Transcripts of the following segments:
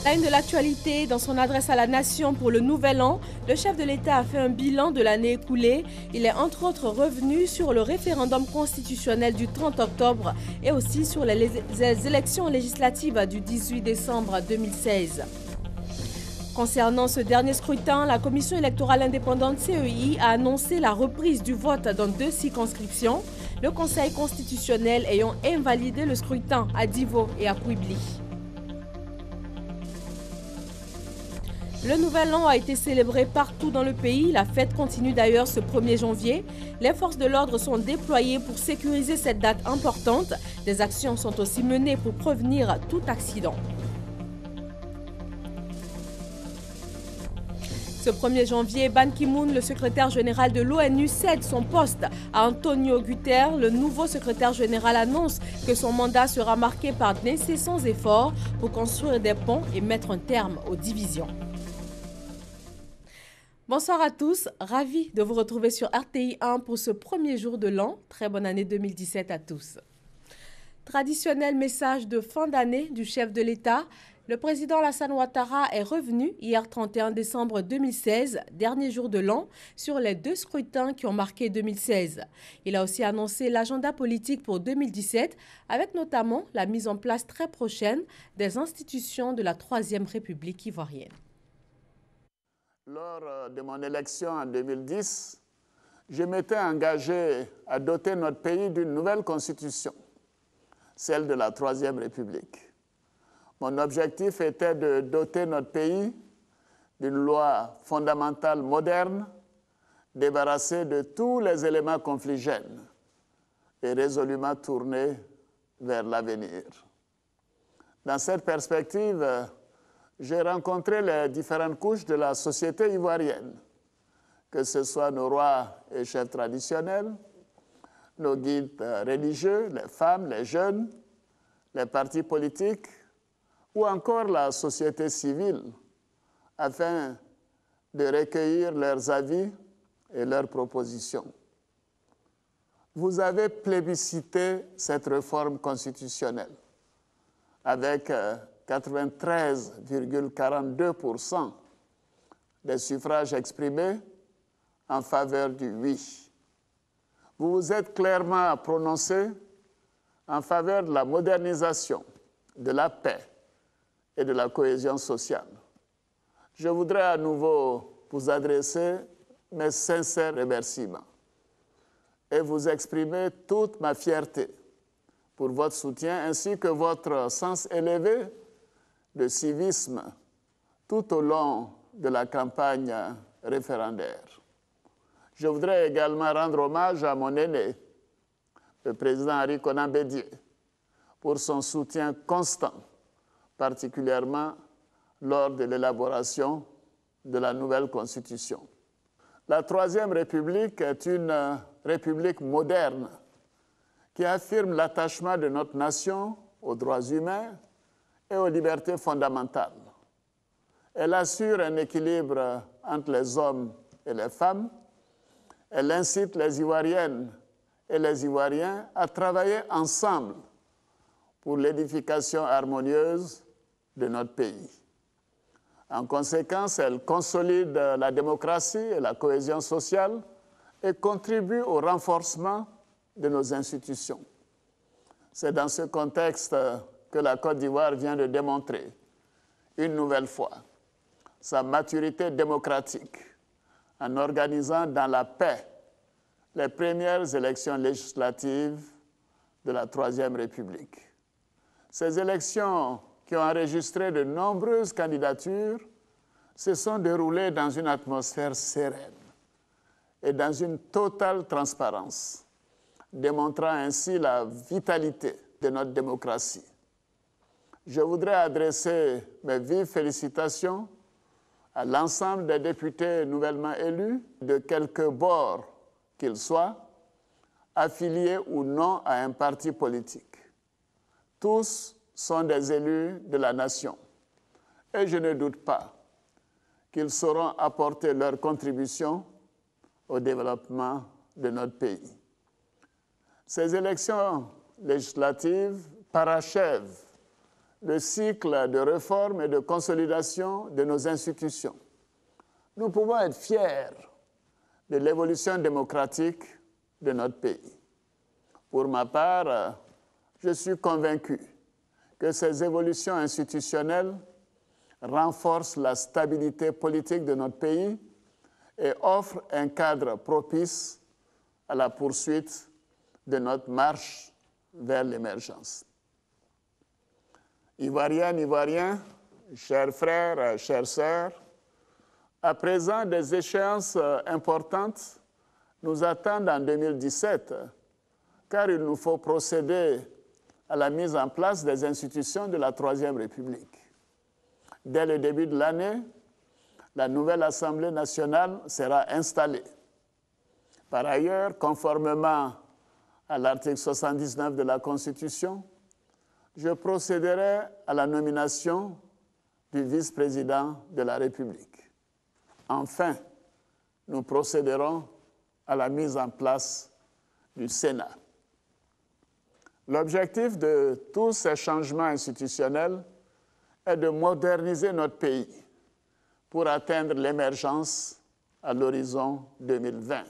La une de l'actualité, dans son adresse à la nation pour le nouvel an, le chef de l'État a fait un bilan de l'année écoulée. Il est entre autres revenu sur le référendum constitutionnel du 30 octobre et aussi sur les élections législatives du 18 décembre 2016. Concernant ce dernier scrutin, la Commission électorale indépendante CEI a annoncé la reprise du vote dans 2 circonscriptions, le Conseil constitutionnel ayant invalidé le scrutin à Divo et à Kouibli. Le Nouvel An a été célébré partout dans le pays. La fête continue d'ailleurs ce 1er janvier. Les forces de l'ordre sont déployées pour sécuriser cette date importante. Des actions sont aussi menées pour prévenir tout accident. Ce 1er janvier, Ban Ki-moon, le secrétaire général de l'ONU, cède son poste à Antonio Guterres. Le nouveau secrétaire général annonce que son mandat sera marqué par d'incessants efforts pour construire des ponts et mettre un terme aux divisions. Bonsoir à tous, ravi de vous retrouver sur RTI 1 pour ce premier jour de l'an. Très bonne année 2017 à tous. Traditionnel message de fin d'année du chef de l'État. Le président Alassane Ouattara est revenu hier 31 décembre 2016, dernier jour de l'an, sur les 2 scrutins qui ont marqué 2016. Il a aussi annoncé l'agenda politique pour 2017, avec notamment la mise en place très prochaine des institutions de la 3e République ivoirienne. Lors de mon élection en 2010, je m'étais engagé à doter notre pays d'une nouvelle constitution, celle de la 3e République. Mon objectif était de doter notre pays d'une loi fondamentale moderne, débarrassée de tous les éléments confligènes et résolument tournée vers l'avenir. Dans cette perspective, j'ai rencontré les différentes couches de la société ivoirienne, que ce soit nos rois et chefs traditionnels, nos guides religieux, les femmes, les jeunes, les partis politiques ou encore la société civile, afin de recueillir leurs avis et leurs propositions. Vous avez plébiscité cette réforme constitutionnelle avec 93,42% des suffrages exprimés en faveur du oui. Vous vous êtes clairement prononcé en faveur de la modernisation, de la paix et de la cohésion sociale. Je voudrais à nouveau vous adresser mes sincères remerciements et vous exprimer toute ma fierté pour votre soutien ainsi que votre sens élevé de civisme tout au long de la campagne référendaire. Je voudrais également rendre hommage à mon aîné, le président Henri Konan Bédié, pour son soutien constant, particulièrement lors de l'élaboration de la nouvelle Constitution. La 3e République est une république moderne qui affirme l'attachement de notre nation aux droits humains et aux libertés fondamentales. Elle assure un équilibre entre les hommes et les femmes. Elle incite les Ivoiriennes et les Ivoiriens à travailler ensemble pour l'édification harmonieuse de notre pays. En conséquence, elle consolide la démocratie et la cohésion sociale et contribue au renforcement de nos institutions. C'est dans ce contexte que la Côte d'Ivoire vient de démontrer, une nouvelle fois, sa maturité démocratique en organisant dans la paix les premières élections législatives de la 3e République. Ces élections, qui ont enregistré de nombreuses candidatures, se sont déroulées dans une atmosphère sereine et dans une totale transparence, démontrant ainsi la vitalité de notre démocratie. Je voudrais adresser mes vives félicitations à l'ensemble des députés nouvellement élus, de quelque bord qu'ils soient, affiliés ou non à un parti politique. Tous sont des élus de la nation et je ne doute pas qu'ils sauront apporter leur contribution au développement de notre pays. Ces élections législatives parachèvent le cycle de réforme et de consolidation de nos institutions. Nous pouvons être fiers de l'évolution démocratique de notre pays. Pour ma part, je suis convaincu que ces évolutions institutionnelles renforcent la stabilité politique de notre pays et offrent un cadre propice à la poursuite de notre marche vers l'émergence. Ivoiriennes, Ivoiriens, chers frères, chères sœurs, à présent, des échéances importantes nous attendent en 2017, car il nous faut procéder à la mise en place des institutions de la Troisième République. Dès le début de l'année, la nouvelle Assemblée nationale sera installée. Par ailleurs, conformément à l'article 79 de la Constitution, je procéderai à la nomination du vice-président de la République. Enfin, nous procéderons à la mise en place du Sénat. L'objectif de tous ces changements institutionnels est de moderniser notre pays pour atteindre l'émergence à l'horizon 2020.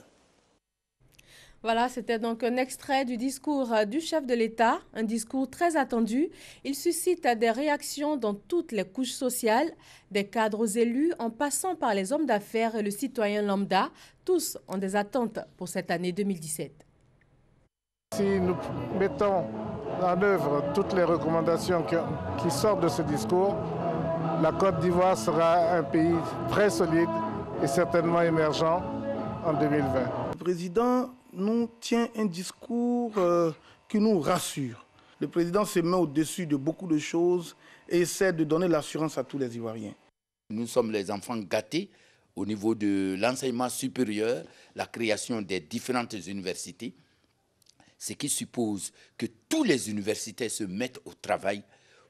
Voilà, c'était donc un extrait du discours du chef de l'État, un discours très attendu. Il suscite des réactions dans toutes les couches sociales, des cadres aux élus, en passant par les hommes d'affaires et le citoyen lambda. Tous ont des attentes pour cette année 2017. Si nous mettons en œuvre toutes les recommandations qui sortent de ce discours, la Côte d'Ivoire sera un pays très solide et certainement émergent en 2020. Le président nous tient un discours qui nous rassure. Le président se met au-dessus de beaucoup de choses et essaie de donner l'assurance à tous les Ivoiriens. Nous sommes les enfants gâtés au niveau de l'enseignement supérieur, la création des différentes universités, ce qui suppose que tous les universitaires se mettent au travail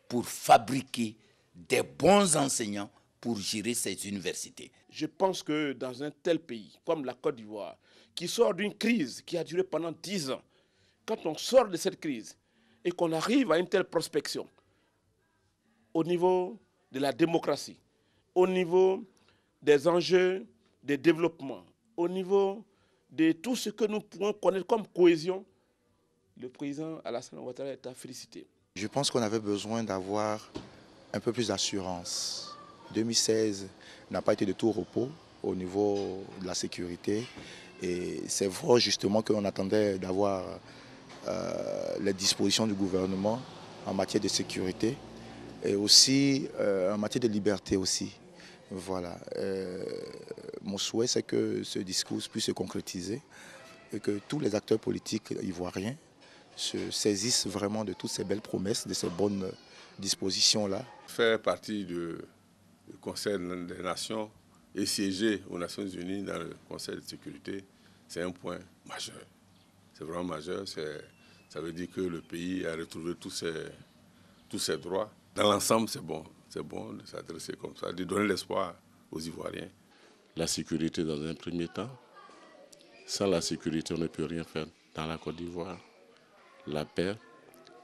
pour fabriquer des bons enseignants pour gérer ces universités. Je pense que dans un tel pays comme la Côte d'Ivoire, qui sort d'une crise qui a duré pendant 10 ans, quand on sort de cette crise et qu'on arrive à une telle prospection au niveau de la démocratie, au niveau des enjeux de développement, au niveau de tout ce que nous pouvons connaître comme cohésion, le président Alassane Ouattara est à féliciter. Je pense qu'on avait besoin d'avoir un peu plus d'assurance. 2016 n'a pas été de tout repos au niveau de la sécurité. Et c'est vrai justement qu'on attendait d'avoir les dispositions du gouvernement en matière de sécurité et aussi en matière de liberté aussi. Voilà. Mon souhait, c'est que ce discours puisse se concrétiser et que tous les acteurs politiques ivoiriens se saisissent vraiment de toutes ces belles promesses, de ces bonnes dispositions-là. Faire partie du Conseil des Nations et siéger aux Nations Unies dans le Conseil de sécurité, c'est un point majeur. C'est vraiment majeur. Ça veut dire que le pays a retrouvé tous ses droits. Dans l'ensemble, c'est bon. C'est bon de s'adresser comme ça, de donner l'espoir aux Ivoiriens. La sécurité dans un premier temps. Sans la sécurité, on ne peut rien faire dans la Côte d'Ivoire. La paix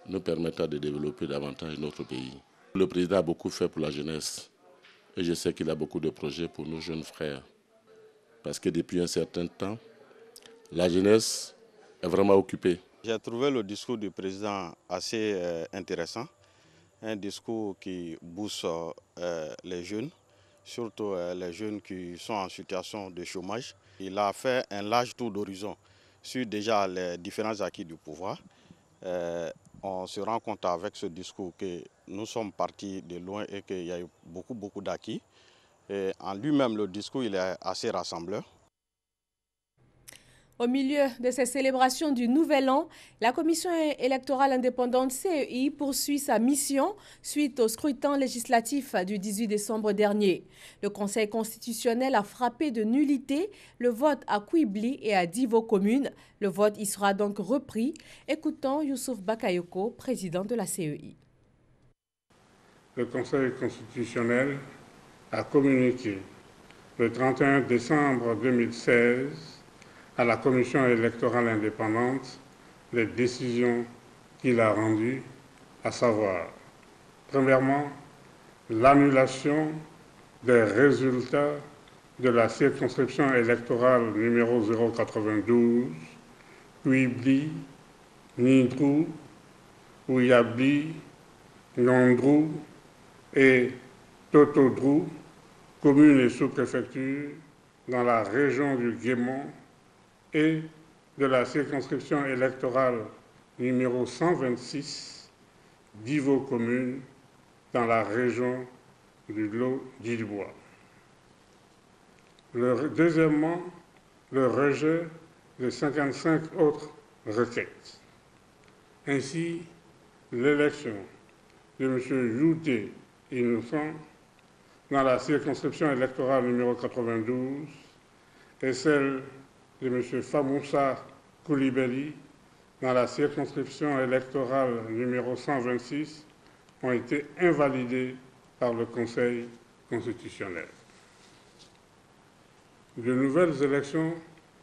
nous permettra de développer davantage notre pays. Le président a beaucoup fait pour la jeunesse. Et je sais qu'il a beaucoup de projets pour nos jeunes frères. Parce que depuis un certain temps, la jeunesse est vraiment occupée. J'ai trouvé le discours du président assez intéressant. Un discours qui booste les jeunes, surtout les jeunes qui sont en situation de chômage. Il a fait un large tour d'horizon sur déjà les différents acquis du pouvoir. On se rend compte avec ce discours que nous sommes partis de loin et qu'il y a eu beaucoup d'acquis. En lui-même, le discours il est assez rassembleur. Au milieu de ces célébrations du Nouvel An, la Commission électorale indépendante CEI poursuit sa mission suite au scrutin législatif du 18 décembre dernier. Le Conseil constitutionnel a frappé de nullité le vote à Kouibli et à Divo communes. Le vote y sera donc repris. Écoutons Youssouf Bakayoko, président de la CEI. Le Conseil constitutionnel a communiqué le 31 décembre 2016 à la Commission électorale indépendante les décisions qu'il a rendues, à savoir Premièrement, l'annulation des résultats de la circonscription électorale numéro 092, Kouibli, Nindrou, Ouyabli, Nyondrou et Totodrou, communes et sous-préfectures dans la région du Guémont, et de la circonscription électorale numéro 126, Divo commune, dans la région du Lot-Dilibois. Deuxièmement, le rejet de 55 autres requêtes. Ainsi, l'élection de M. Youté Innocent dans la circonscription électorale numéro 92 et celle de M. Famoussa Koulibaly dans la circonscription électorale numéro 126 ont été invalidées par le Conseil constitutionnel. De nouvelles élections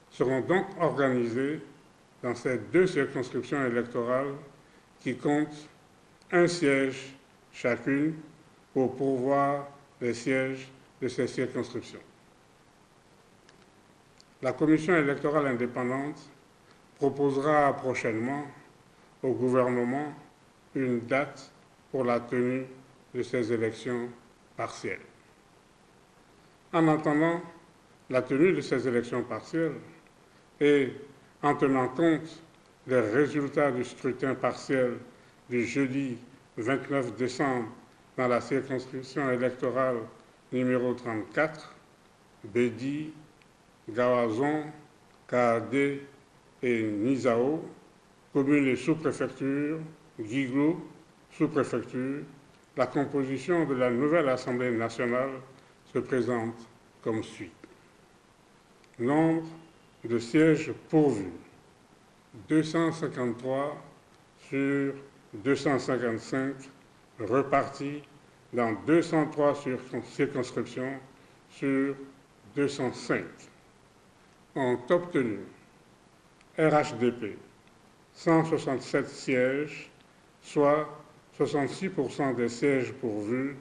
seront donc organisées dans ces deux circonscriptions électorales qui comptent un siège chacune pour pourvoir les sièges de ces circonscriptions. La Commission électorale indépendante proposera prochainement au gouvernement une date pour la tenue de ces élections partielles. En attendant la tenue de ces élections partielles et en tenant compte des résultats du scrutin partiel du jeudi 29 décembre dans la circonscription électorale numéro 34, Bédi, Gawazon, Kaadé et Nizao, communes et sous-préfectures, Guiglo, sous-préfecture, la composition de la nouvelle Assemblée nationale se présente comme suit. Nombre de sièges pourvus, 253 sur 255, repartis dans 203 circonscriptions sur 205. Ont obtenu RHDP 167 sièges, soit 66% des sièges pourvus,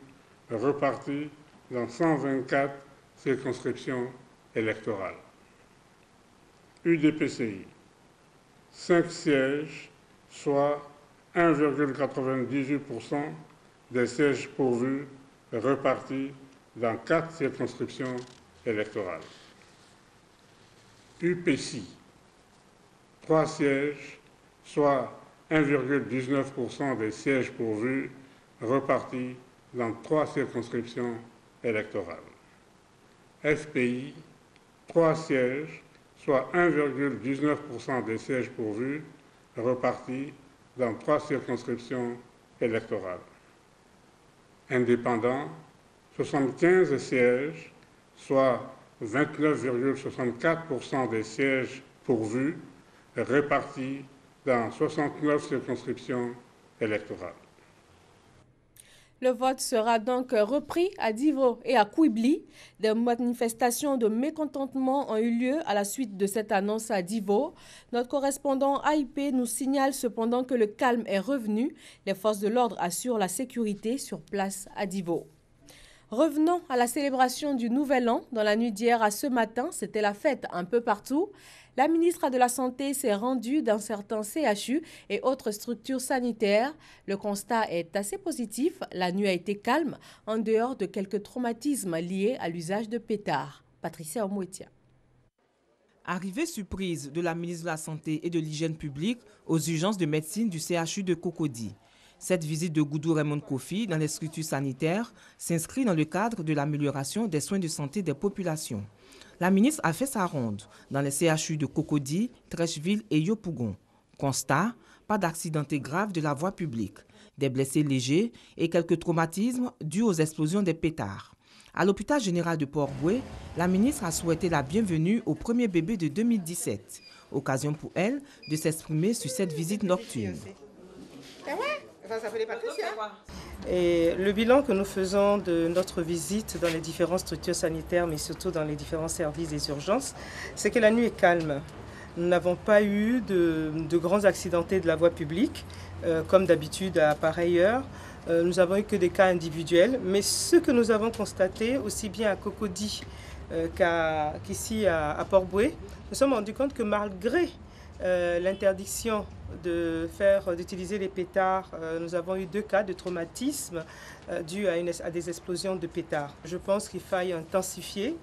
repartis dans 124 circonscriptions électorales. UDPCI, 5 sièges, soit 1,98% des sièges pourvus, repartis dans 4 circonscriptions électorales. UPC, 3 sièges, soit 1,19% des sièges pourvus, repartis dans 3 circonscriptions électorales. FPI, 3 sièges, soit 1,19% des sièges pourvus, repartis dans 3 circonscriptions électorales. Indépendants, 75 sièges, soit 29,64% des sièges pourvus, répartis dans 69 circonscriptions électorales. Le vote sera donc repris à Divo et à Kouibli. Des manifestations de mécontentement ont eu lieu à la suite de cette annonce à Divo. Notre correspondant AIP nous signale cependant que le calme est revenu. Les forces de l'ordre assurent la sécurité sur place à Divo. Revenons à la célébration du Nouvel An. Dans la nuit d'hier à ce matin, c'était la fête un peu partout. La ministre de la Santé s'est rendue dans certains CHU et autres structures sanitaires. Le constat est assez positif. La nuit a été calme, en dehors de quelques traumatismes liés à l'usage de pétards. Patricia Omouetia. Arrivée surprise de la ministre de la Santé et de l'Hygiène publique aux urgences de médecine du CHU de Cocody. Cette visite de Goudou Raymond Kofi dans les structures sanitaires s'inscrit dans le cadre de l'amélioration des soins de santé des populations. La ministre a fait sa ronde dans les CHU de Cocody, Trècheville et Yopougon. Constat, pas d'accidentés graves de la voie publique, des blessés légers et quelques traumatismes dus aux explosions des pétards. À l'hôpital général de Port-Bouët, la ministre a souhaité la bienvenue au premier bébé de 2017. Occasion pour elle de s'exprimer sur cette visite nocturne. Et le bilan que nous faisons de notre visite dans les différentes structures sanitaires, mais surtout dans les différents services des urgences, c'est que la nuit est calme. Nous n'avons pas eu de grands accidentés de la voie publique, comme d'habitude à pareille heure. Nous avons eu que des cas individuels, mais ce que nous avons constaté, aussi bien à Cocody qu'ici à Port-Bouët, nous sommes rendus compte que malgré l'interdiction d'utiliser les pétards, nous avons eu 2 cas de traumatisme dus à des explosions de pétards. Je pense qu'il faille intensifier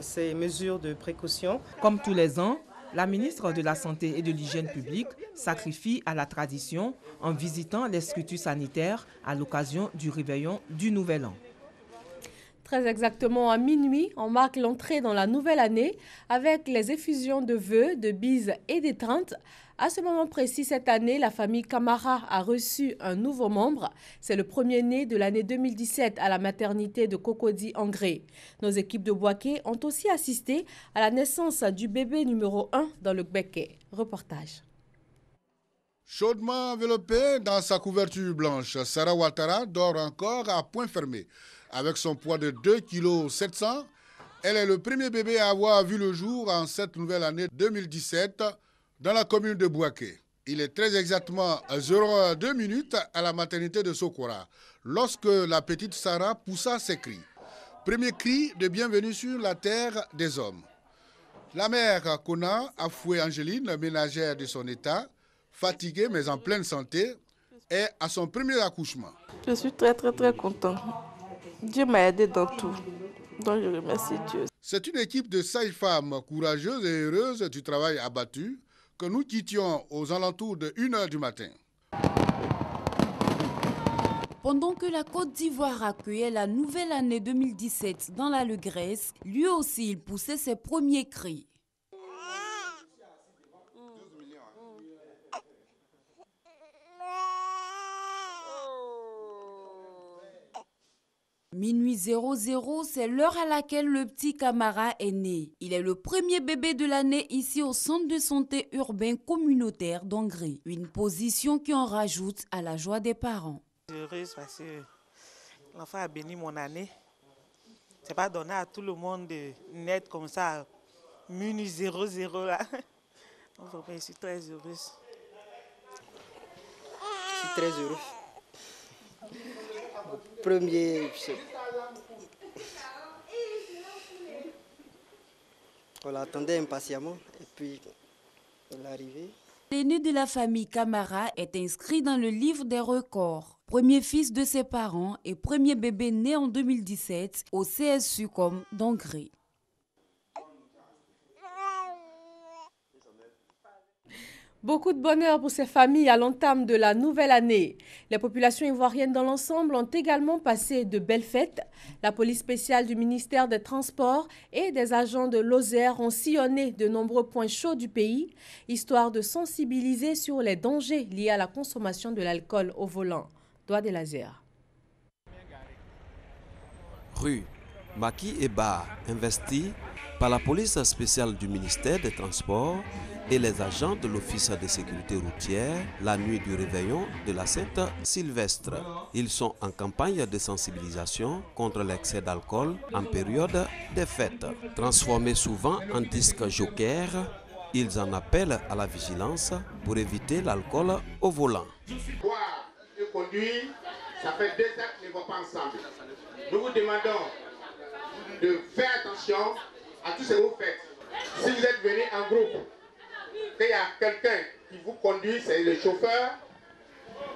ces mesures de précaution. Comme tous les ans, la ministre de la Santé et de l'Hygiène publique sacrifie à la tradition en visitant les structures sanitaires à l'occasion du réveillon du Nouvel An. Très exactement à minuit, on marque l'entrée dans la nouvelle année avec les effusions de vœux, de bises et d'étreintes. À ce moment précis, cette année, la famille Camara a reçu un nouveau membre. C'est le premier-né de l'année 2017 à la maternité de Cocody en Gré. Nos équipes de Bouaké ont aussi assisté à la naissance du bébé numéro 1 dans le Gbeke. Reportage. Chaudement enveloppée dans sa couverture blanche, Sarah Ouattara dort encore à point fermé. Avec son poids de 2,7 kg, elle est le premier bébé à avoir vu le jour en cette nouvelle année 2017 dans la commune de Bouaké. Il est très exactement 0h02 minutes à la maternité de Sokora, lorsque la petite Sarah poussa ses cris. Premier cri de bienvenue sur la terre des hommes. La mère Kona, Afoué Angeline, ménagère de son état, fatiguée mais en pleine santé, est à son premier accouchement. Je suis très content. Dieu m'a aidé dans tout, donc je remercie Dieu. C'est une équipe de sages-femmes courageuses et heureuses du travail abattu que nous quittions aux alentours de 1h du matin. Pendant que la Côte d'Ivoire accueillait la nouvelle année 2017 dans la Grèce, lui aussi il poussait ses premiers cris. Minuit 00, c'est l'heure à laquelle le petit Camara est né. Il est le premier bébé de l'année ici au centre de santé urbain communautaire d'Angré. Une position qui en rajoute à la joie des parents. Je suis heureuse parce que l'enfant a béni mon année. C'est pas donné à tout le monde de naître comme ça, minuit 00 là. Donc, je suis très heureuse. Je suis très heureux. Premier, on l'attendait impatiemment et puis il est arrivé. L'aîné de la famille Camara est inscrit dans le livre des records. Premier fils de ses parents et premier bébé né en 2017 au CSU comme d'Angré. Beaucoup de bonheur pour ces familles à l'entame de la nouvelle année. Les populations ivoiriennes dans l'ensemble ont également passé de belles fêtes. La police spéciale du ministère des Transports et des agents de l'Ozer ont sillonné de nombreux points chauds du pays, histoire de sensibiliser sur les dangers liés à la consommation de l'alcool au volant. Doigt des lasers. Rue Maki et Bar, investis par la police spéciale du ministère des Transports et les agents de l'Office de sécurité routière la nuit du réveillon de la Sainte-Sylvestre. Ils sont en campagne de sensibilisation contre l'excès d'alcool en période des fêtes. Transformés souvent en disques joker, ils en appellent à la vigilance pour éviter l'alcool au volant. Boire et conduire, ça fait 2 actes qui ne vont pas ensemble. Nous vous demandons de faire attention à tout ce que vous faites. Si vous êtes venus en groupe, qu'il y a quelqu'un qui vous conduit, c'est le chauffeur,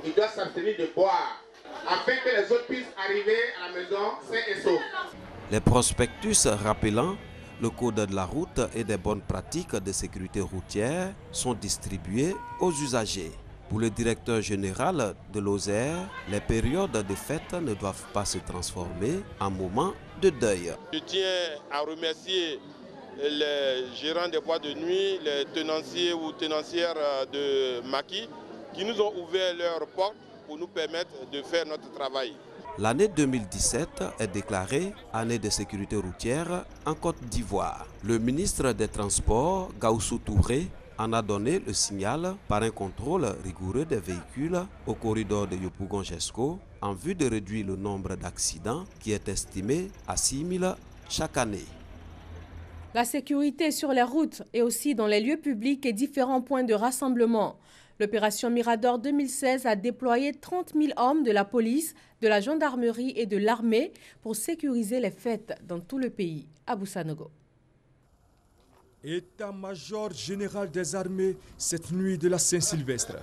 il doit s'abstenir de boire, afin que les autres puissent arriver à la maison sains et saufs. Les prospectus rappelant le code de la route et des bonnes pratiques de sécurité routière sont distribués aux usagers. Pour le directeur général de l'Ozer, les périodes de fête ne doivent pas se transformer en moments de deuil. Je tiens à remercier les gérants des boîtes de nuit, les tenanciers ou tenancières de Maki qui nous ont ouvert leurs portes pour nous permettre de faire notre travail. L'année 2017 est déclarée année de sécurité routière en Côte d'Ivoire. Le ministre des Transports, Gaussou Touré, en a donné le signal par un contrôle rigoureux des véhicules au corridor de Yopougon-Jesco en vue de réduire le nombre d'accidents qui est estimé à 6 000 chaque année. La sécurité sur les routes et aussi dans les lieux publics et différents points de rassemblement. L'opération Mirador 2016 a déployé 30 000 hommes de la police, de la gendarmerie et de l'armée pour sécuriser les fêtes dans tout le pays. Abou Sanogo. État-major général des armées cette nuit de la Saint-Sylvestre.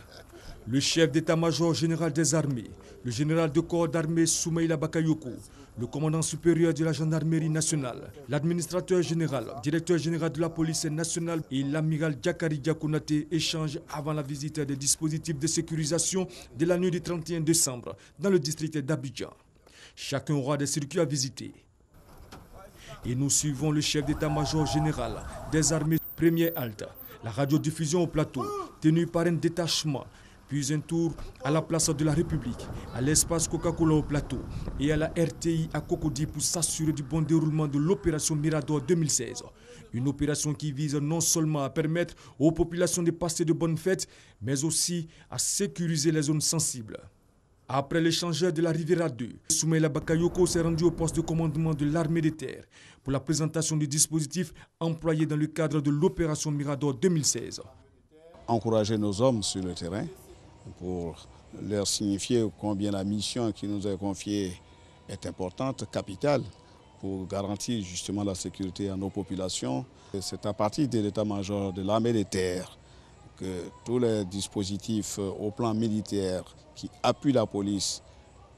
Le chef d'état-major général des armées, le général de corps d'armée Soumaïla Bakayoko, le commandant supérieur de la gendarmerie nationale, l'administrateur général, directeur général de la police nationale et l'amiral Diakari Diakounate échangent avant la visite des dispositifs de sécurisation de la nuit du 31 décembre dans le district d'Abidjan. Chacun aura des circuits à visiter. Et nous suivons le chef d'état-major général des armées première halte, la radiodiffusion au plateau, tenue par un détachement, puis un tour à la place de la République, à l'espace Coca-Cola au plateau et à la RTI à Cocody pour s'assurer du bon déroulement de l'opération Mirador 2016. Une opération qui vise non seulement à permettre aux populations de passer de bonnes fêtes, mais aussi à sécuriser les zones sensibles. Après l'échangeur de la Riviera 2, Soumaïla Bakayoko s'est rendu au poste de commandement de l'armée de terre pour la présentation du dispositif employé dans le cadre de l'opération Mirador 2016. Encourager nos hommes sur le terrain pour leur signifier combien la mission qui nous est confiée est importante, capitale, pour garantir justement la sécurité à nos populations. C'est à partir de l'état-major de l'armée de terre que tous les dispositifs au plan militaire qui appuient la police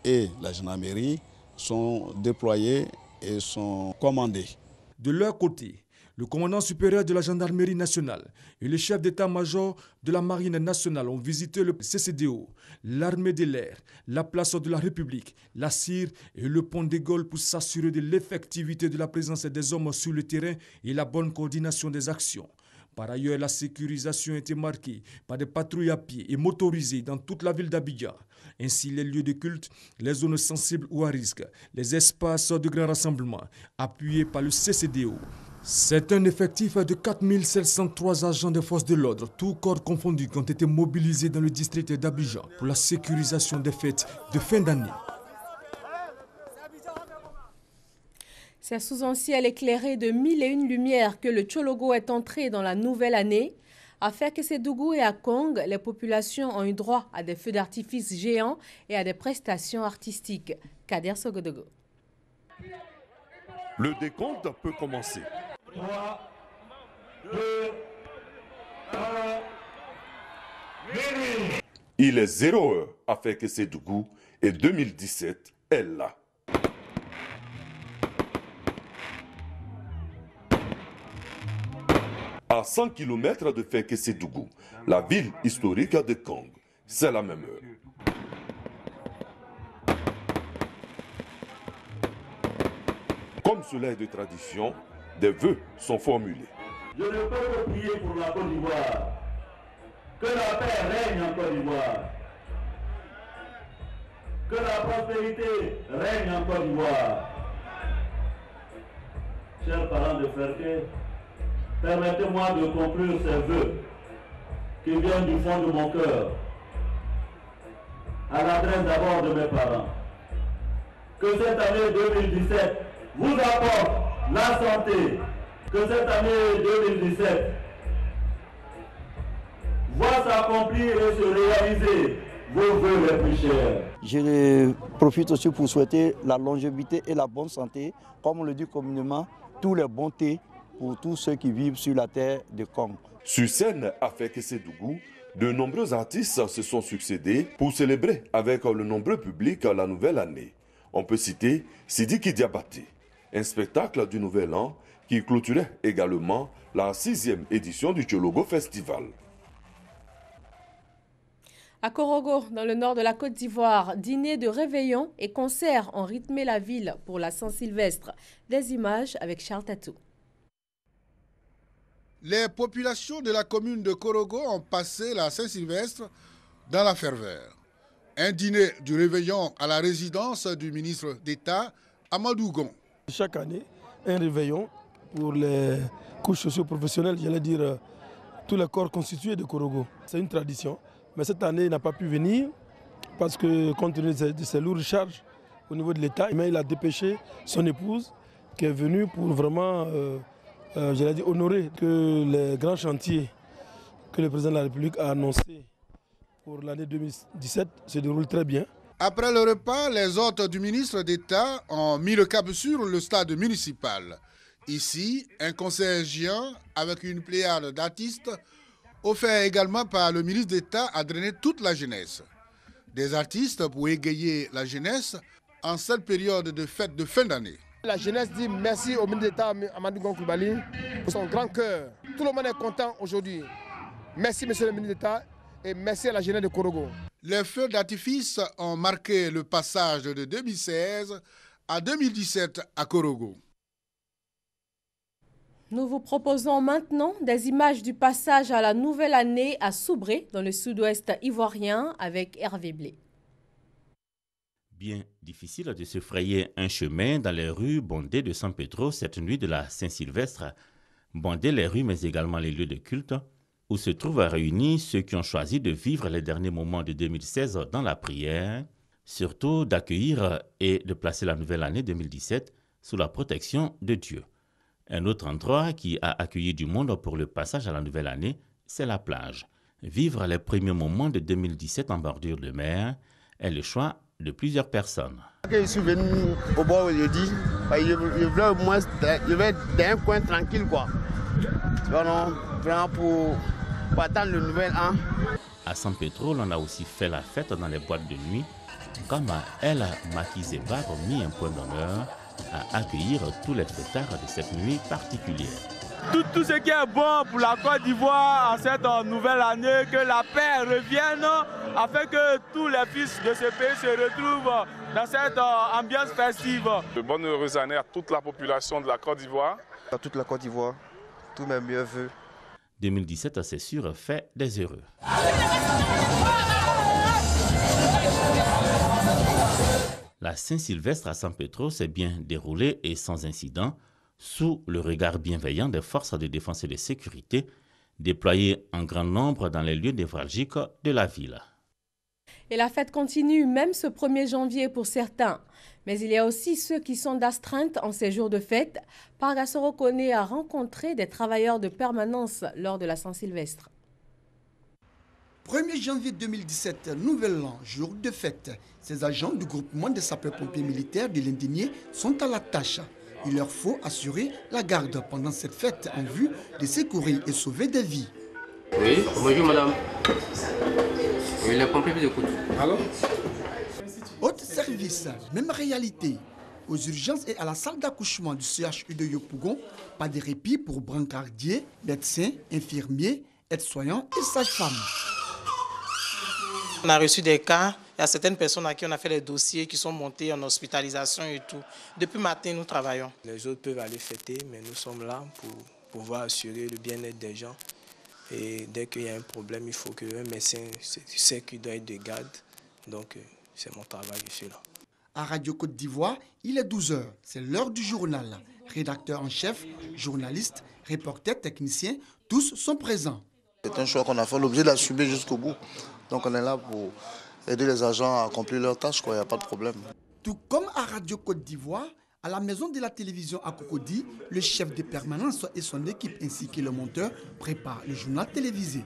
et la gendarmerie sont déployés et sont commandés. De leur côté, le commandant supérieur de la gendarmerie nationale et le chef d'état-major de la marine nationale ont visité le CCDO, l'armée de l'air, la place de la République, la CIR et le pont des Gaules pour s'assurer de l'effectivité de la présence des hommes sur le terrain et la bonne coordination des actions. Par ailleurs, la sécurisation a été marquée par des patrouilles à pied et motorisées dans toute la ville d'Abidjan. Ainsi, les lieux de culte, les zones sensibles ou à risque, les espaces de grand rassemblement, appuyés par le CCDO. C'est un effectif de 4 703 agents des forces de l'ordre, tous corps confondus, qui ont été mobilisés dans le district d'Abidjan pour la sécurisation des fêtes de fin d'année. C'est sous un ciel éclairé de 1001 lumières que le Tchologo est entré dans la nouvelle année. À Fekese-Dougou et à Kong, les populations ont eu droit à des feux d'artifice géants et à des prestations artistiques. Kader Sogodogo. Le décompte peut commencer. 3, 2, 1, minuit. Il est 0 heure à Fekese-Dougou et 2017 est là. À 100 km de Fekese-Dougou, la ville historique de Kong, c'est la même heure. Comme cela est de tradition, des vœux sont formulés. Je ne peux que prier pour la Côte d'Ivoire. Que la paix règne en Côte d'Ivoire. Que la prospérité règne en Côte d'Ivoire. Chers parents de Ferké, permettez-moi de conclure ces vœux qui viennent du fond de mon cœur, à l'adresse d'abord de mes parents. Que cette année 2017 vous apporte la santé, que cette année 2017 voit s'accomplir et se réaliser vos vœux les plus chers. Je profite aussi pour souhaiter la longévité et la bonne santé, comme on le dit communément, tous les bontés pour tous ceux qui vivent sur la terre de Kong. Sur scène à Fekese-Dougou, de nombreux artistes se sont succédés pour célébrer avec le nombreux public la nouvelle année. On peut citer Sidiki Diabaté, un spectacle du Nouvel An qui clôturait également la 6e édition du Tchologo Festival. À Korogo, dans le nord de la Côte d'Ivoire, dîner de réveillon et concerts ont rythmé la ville pour la Saint-Sylvestre. Des images avec Charles Tatou. Les populations de la commune de Korogo ont passé la Saint-Sylvestre dans la ferveur. Un dîner du réveillon à la résidence du ministre d'État, Amadou Gon. Chaque année, un réveillon pour les couches socio-professionnelles, j'allais dire tous les corps constitués de Korogo. C'est une tradition, mais cette année, il n'a pas pu venir parce que compte tenu de ses lourdes charges au niveau de l'État, il a dépêché son épouse qui est venue pour vraiment honorer que les grands chantiers que le président de la République a annoncés pour l'année 2017 se déroulent très bien. Après le repas, les hôtes du ministre d'État ont mis le cap sur le stade municipal. Ici, un concert géant avec une pléiade d'artistes offert également par le ministre d'État a drainé toute la jeunesse. Des artistes pour égayer la jeunesse en cette période de fête de fin d'année. La jeunesse dit merci au ministre d'État Amadou Gon Coulibaly pour son grand cœur. Tout le monde est content aujourd'hui. Merci monsieur le ministre d'État et merci à la jeunesse de Korogo. Les feux d'artifice ont marqué le passage de 2016 à 2017 à Korogo. Nous vous proposons maintenant des images du passage à la nouvelle année à Soubré, dans le sud-ouest ivoirien, avec Hervé Blé. Bien difficile de se frayer un chemin dans les rues bondées de San Pedro cette nuit de la Saint-Sylvestre. Bonder les rues, mais également les lieux de culte, où se trouvent réunis ceux qui ont choisi de vivre les derniers moments de 2016 dans la prière, surtout d'accueillir et de placer la nouvelle année 2017 sous la protection de Dieu. Un autre endroit qui a accueilli du monde pour le passage à la nouvelle année, c'est la plage. Vivre les premiers moments de 2017 en bordure de mer est le choix de plusieurs personnes. Je suis venu au bord aujourd'hui, je vais être dans un coin tranquille quoi. Vraiment pour attendre le nouvel an. À San Pedro, on a aussi fait la fête dans les boîtes de nuit, comme elle, Maki Zeba, a mis un point d'honneur à accueillir tous les fêtards de cette nuit particulière. Tout ce qui est bon pour la Côte d'Ivoire en cette nouvelle année, que la paix revienne, afin que tous les fils de ce pays se retrouvent dans cette ambiance festive. De bonne heureuse année à toute la population de la Côte d'Ivoire. À toute la Côte d'Ivoire, tous mes mieux vœux. 2017, c'est sûr, fait des heureux. La Saint-Sylvestre à San Pedro s'est bien déroulée et sans incident, sous le regard bienveillant des forces de défense et de sécurité, déployées en grand nombre dans les lieux névralgiques de la ville. Et la fête continue même ce 1er janvier pour certains. Mais il y a aussi ceux qui sont d'astreinte en ces jours de fête. Parga Sorokoné a rencontré des travailleurs de permanence lors de la Saint-Sylvestre. 1er janvier 2017, nouvel an, jour de fête. Ces agents du groupement des sapeurs-pompiers militaires de l'Indigné sont à la tâche. Il leur faut assurer la garde pendant cette fête en vue de secourir et sauver des vies. Oui, bonjour madame. Oui, les pompiers vous écoutent. Allô? Autre service, même réalité. Aux urgences et à la salle d'accouchement du CHU de Yopougon, pas de répit pour brancardiers, médecins, infirmiers, aides-soignants et sages-femmes. On a reçu des cas, il y a certaines personnes à qui on a fait les dossiers qui sont montés en hospitalisation et tout. Depuis matin, nous travaillons. Les autres peuvent aller fêter, mais nous sommes là pour pouvoir assurer le bien-être des gens. Et dès qu'il y a un problème, il faut qu'un médecin sait qu'il doit être de garde. Donc, c'est mon travail, je suis là. À Radio Côte d'Ivoire, il est 12h. C'est l'heure du journal. Rédacteur en chef, journalistes, reporters, techniciens, tous sont présents. C'est un choix qu'on a fait, l'objet d'assumer jusqu'au bout. Donc on est là pour aider les agents à accomplir leurs tâches, il n'y a pas de problème. Tout comme à Radio Côte d'Ivoire, à la maison de la télévision à Cocody, le chef de permanence et son équipe ainsi que le monteur préparent le journal télévisé.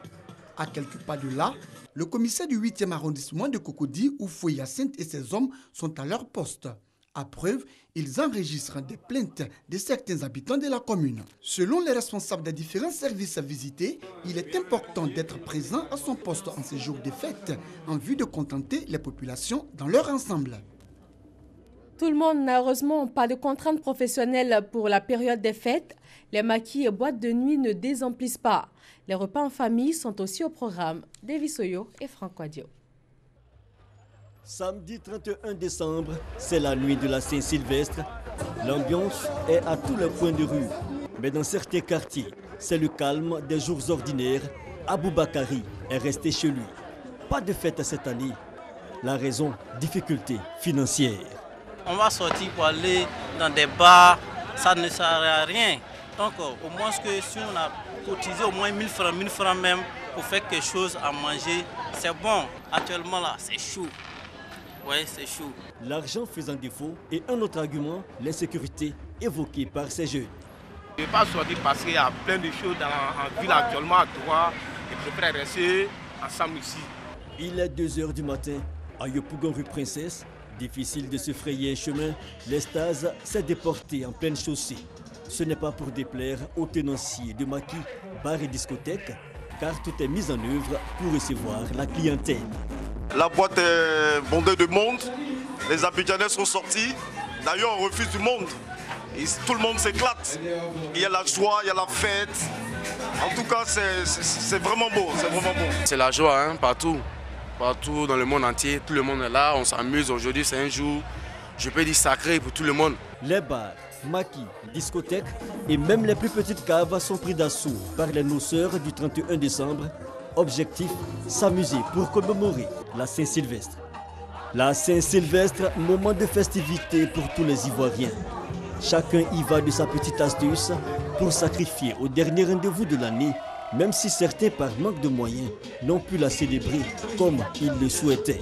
À quelques pas de là, le commissaire du 8e arrondissement de Cocody, Oufou Hyacinthe et ses hommes sont à leur poste. À preuve, ils enregistrent des plaintes de certains habitants de la commune. Selon les responsables des différents services visités, il est important d'être présent à son poste en ces jours de fête en vue de contenter les populations dans leur ensemble. Tout le monde n'a heureusement pas de contraintes professionnelles pour la période des fêtes. Les maquis et boîtes de nuit ne désemplissent pas. Les repas en famille sont aussi au programme. Davis Soyo et Franck Wadio. Samedi 31 décembre, c'est la nuit de la Saint-Sylvestre. L'ambiance est à tous les coins de rue. Mais dans certains quartiers, c'est le calme des jours ordinaires. Aboubakari est resté chez lui. Pas de fête cette année. La raison, difficulté financière. On va sortir pour aller dans des bars, ça ne sert à rien. Donc au moins que si on a cotisé au moins 1000 francs même pour faire quelque chose à manger, c'est bon. Actuellement là, c'est chaud. Ouais, c'est chaud. L'argent faisant défaut et un autre argument, l'insécurité évoquée par ces jeunes. Je ne vais pas sortir parce qu'il y a plein de choses en ville actuellement à droite et je préfère rester ensemble ici. Il est 2 h du matin à Yopougon rue Princesse. Difficile de se frayer un chemin, l'Estase s'est déporté en pleine chaussée. Ce n'est pas pour déplaire aux tenanciers de maquis, bars et discothèques, car tout est mis en œuvre pour recevoir la clientèle. La boîte est bondée de monde, les Abidjanais sont sortis, d'ailleurs on refuse du monde. Et tout le monde s'éclate, il y a la joie, il y a la fête. En tout cas c'est vraiment beau, c'est vraiment beau. C'est la joie hein, partout dans le monde entier, tout le monde est là, on s'amuse. Aujourd'hui c'est un jour, je peux dire sacré pour tout le monde. Les bars, maquis, discothèques et même les plus petites caves sont pris d'assaut par les noceurs du 31 décembre. Objectif, s'amuser pour commémorer la Saint-Sylvestre. La Saint-Sylvestre, moment de festivité pour tous les Ivoiriens. Chacun y va de sa petite astuce pour sacrifier au dernier rendez-vous de l'année, même si certains, par manque de moyens, n'ont pu la célébrer comme ils le souhaitaient.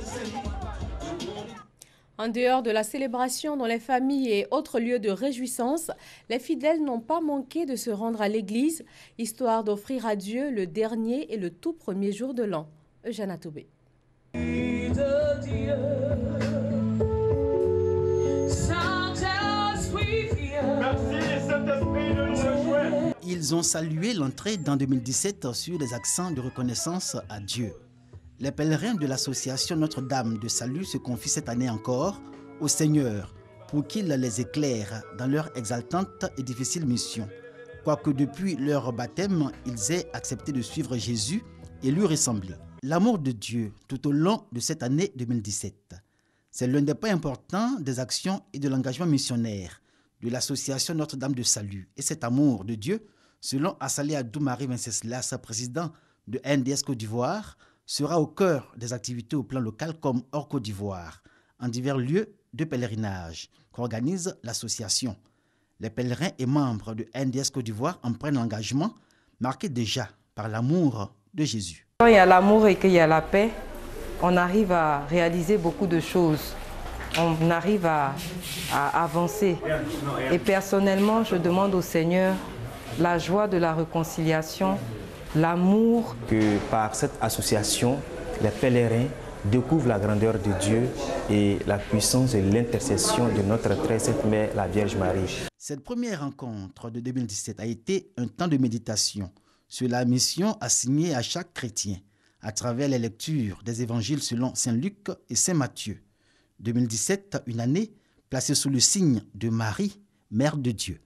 En dehors de la célébration dans les familles et autres lieux de réjouissance, les fidèles n'ont pas manqué de se rendre à l'église, histoire d'offrir à Dieu le dernier et le tout premier jour de l'an. Eugène Atoubé. Ils ont salué l'entrée dans 2017 sur les accents de reconnaissance à Dieu. Les pèlerins de l'association Notre-Dame de Salut se confient cette année encore au Seigneur pour qu'il les éclaire dans leur exaltante et difficile mission, quoique depuis leur baptême, ils aient accepté de suivre Jésus et lui ressembler. L'amour de Dieu tout au long de cette année 2017. C'est l'un des points importants des actions et de l'engagement missionnaire de l'association Notre-Dame de Salut. Et cet amour de Dieu, selon Assalé Adou-Marie Wenceslas, président de NDS Côte d'Ivoire, sera au cœur des activités au plan local comme hors Côte d'Ivoire, en divers lieux de pèlerinage qu'organise l'association. Les pèlerins et membres de NDS Côte d'Ivoire en prennent l'engagement, marqué déjà par l'amour de Jésus. Quand il y a l'amour et qu'il y a la paix, on arrive à réaliser beaucoup de choses. On arrive à avancer. Et personnellement, je demande au Seigneur la joie de la réconciliation, l'amour. Que par cette association, les pèlerins découvrent la grandeur de Dieu et la puissance et l'intercession de notre très sainte Mère, la Vierge Marie. Cette première rencontre de 2017 a été un temps de méditation sur la mission assignée à chaque chrétien à travers les lectures des évangiles selon Saint Luc et Saint Matthieu. 2017, une année placée sous le signe de Marie, Mère de Dieu.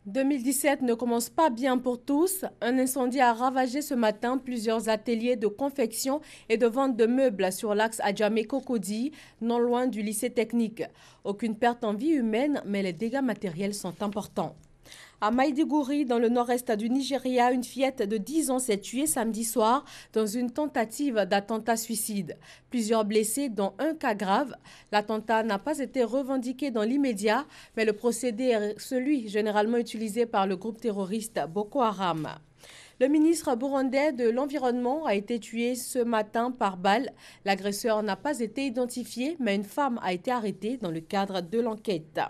2017 ne commence pas bien pour tous. Un incendie a ravagé ce matin plusieurs ateliers de confection et de vente de meubles sur l'axe Adjamé-Cocody, non loin du lycée technique. Aucune perte en vie humaine, mais les dégâts matériels sont importants. À Maïdiguri, dans le nord-est du Nigeria, une fillette de 10 ans s'est tuée samedi soir dans une tentative d'attentat suicide. Plusieurs blessés, dont un cas grave. L'attentat n'a pas été revendiqué dans l'immédiat, mais le procédé est celui généralement utilisé par le groupe terroriste Boko Haram. Le ministre burundais de l'Environnement a été tué ce matin par balle. L'agresseur n'a pas été identifié, mais une femme a été arrêtée dans le cadre de l'enquête.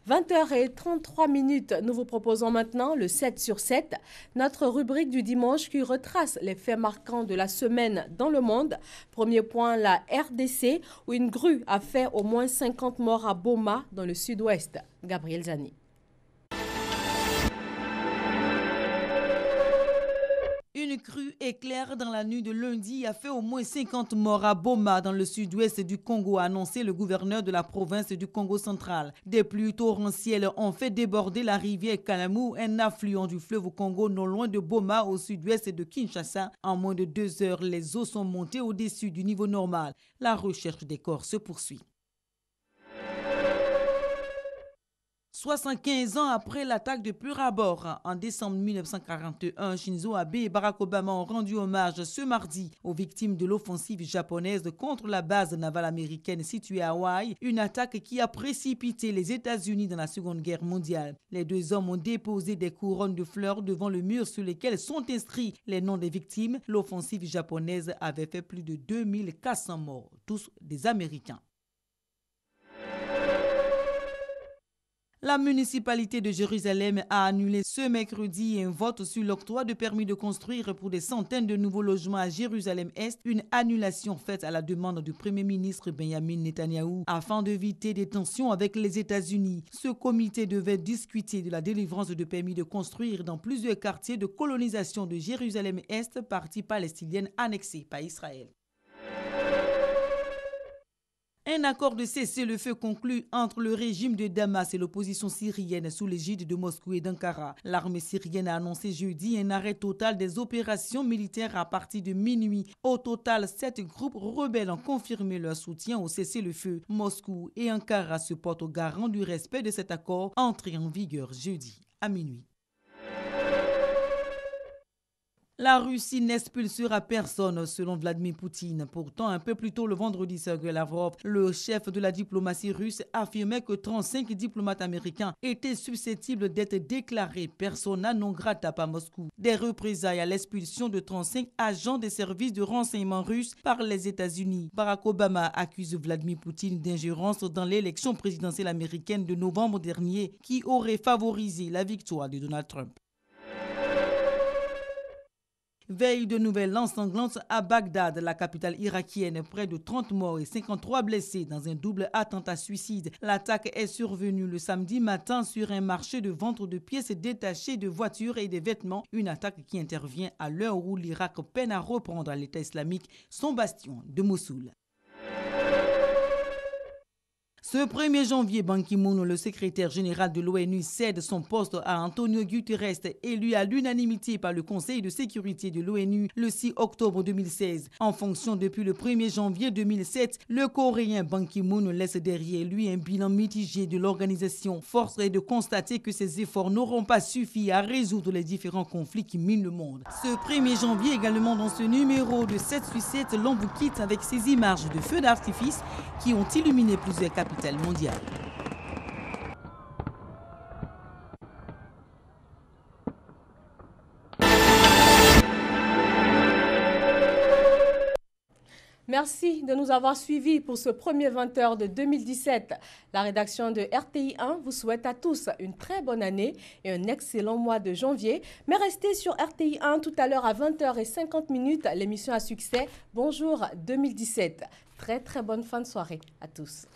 20h33, nous vous proposons maintenant le 7 sur 7, notre rubrique du dimanche qui retrace les faits marquants de la semaine dans le monde. Premier point, la RDC, où une grue a fait au moins 50 morts à Boma, dans le sud-ouest. Gabriel Zani. Une crue éclair dans la nuit de lundi a fait au moins 50 morts à Boma, dans le sud-ouest du Congo, a annoncé le gouverneur de la province du Congo central. Des pluies torrentielles ont fait déborder la rivière Kalamu, un affluent du fleuve Congo non loin de Boma, au sud-ouest de Kinshasa. En moins de 2 heures, les eaux sont montées au-dessus du niveau normal. La recherche des corps se poursuit. 75 ans après l'attaque de Pearl Harbor, en décembre 1941, Shinzo Abe et Barack Obama ont rendu hommage ce mardi aux victimes de l'offensive japonaise contre la base navale américaine située à Hawaï, une attaque qui a précipité les États-Unis dans la Seconde Guerre mondiale. Les deux hommes ont déposé des couronnes de fleurs devant le mur sur lesquels sont inscrits les noms des victimes. L'offensive japonaise avait fait plus de 2400 morts, tous des Américains. La municipalité de Jérusalem a annulé ce mercredi un vote sur l'octroi de permis de construire pour des centaines de nouveaux logements à Jérusalem-Est, une annulation faite à la demande du Premier ministre Benjamin Netanyahou afin d'éviter des tensions avec les États-Unis. Ce comité devait discuter de la délivrance de permis de construire dans plusieurs quartiers de colonisation de Jérusalem-Est, partie palestinienne annexée par Israël. Un accord de cessez-le-feu conclu entre le régime de Damas et l'opposition syrienne sous l'égide de Moscou et d'Ankara. L'armée syrienne a annoncé jeudi un arrêt total des opérations militaires à partir de minuit. Au total, 7 groupes rebelles ont confirmé leur soutien au cessez-le-feu. Moscou et Ankara se portent au garant du respect de cet accord entré en vigueur jeudi à minuit. La Russie n'expulsera personne, selon Vladimir Poutine. Pourtant, un peu plus tôt le vendredi, Sergei Lavrov, le chef de la diplomatie russe, affirmait que 35 diplomates américains étaient susceptibles d'être déclarés persona non grata par Moscou. Des représailles à l'expulsion de 35 agents des services de renseignement russes par les États-Unis. Barack Obama accuse Vladimir Poutine d'ingérence dans l'élection présidentielle américaine de novembre dernier qui aurait favorisé la victoire de Donald Trump. Veille de nouvelles lances sanglantes à Bagdad, la capitale irakienne. Près de 30 morts et 53 blessés dans un double attentat suicide. L'attaque est survenue le samedi matin sur un marché de vente de pièces détachées de voitures et des vêtements. Une attaque qui intervient à l'heure où l'Irak peine à reprendre à l'État islamique son bastion de Mossoul. Ce 1er janvier, Ban Ki-moon, le secrétaire général de l'ONU, cède son poste à Antonio Guterres, élu à l'unanimité par le Conseil de sécurité de l'ONU le 6 octobre 2016. En fonction depuis le 1er janvier 2007, le Coréen Ban Ki-moon laisse derrière lui un bilan mitigé de l'organisation. Force est de constater que ses efforts n'auront pas suffi à résoudre les différents conflits qui minent le monde. Ce 1er janvier également, dans ce numéro de 7/7, l'on vous quitte avec ces images de feux d'artifice qui ont illuminé plusieurs capitales mondiales. Merci de nous avoir suivis pour ce premier 20h de 2017. La rédaction de RTI1 vous souhaite à tous une très bonne année et un excellent mois de janvier. Mais restez sur RTI1 tout à l'heure à 20h50, l'émission à succès Bonjour 2017. Très bonne fin de soirée à tous.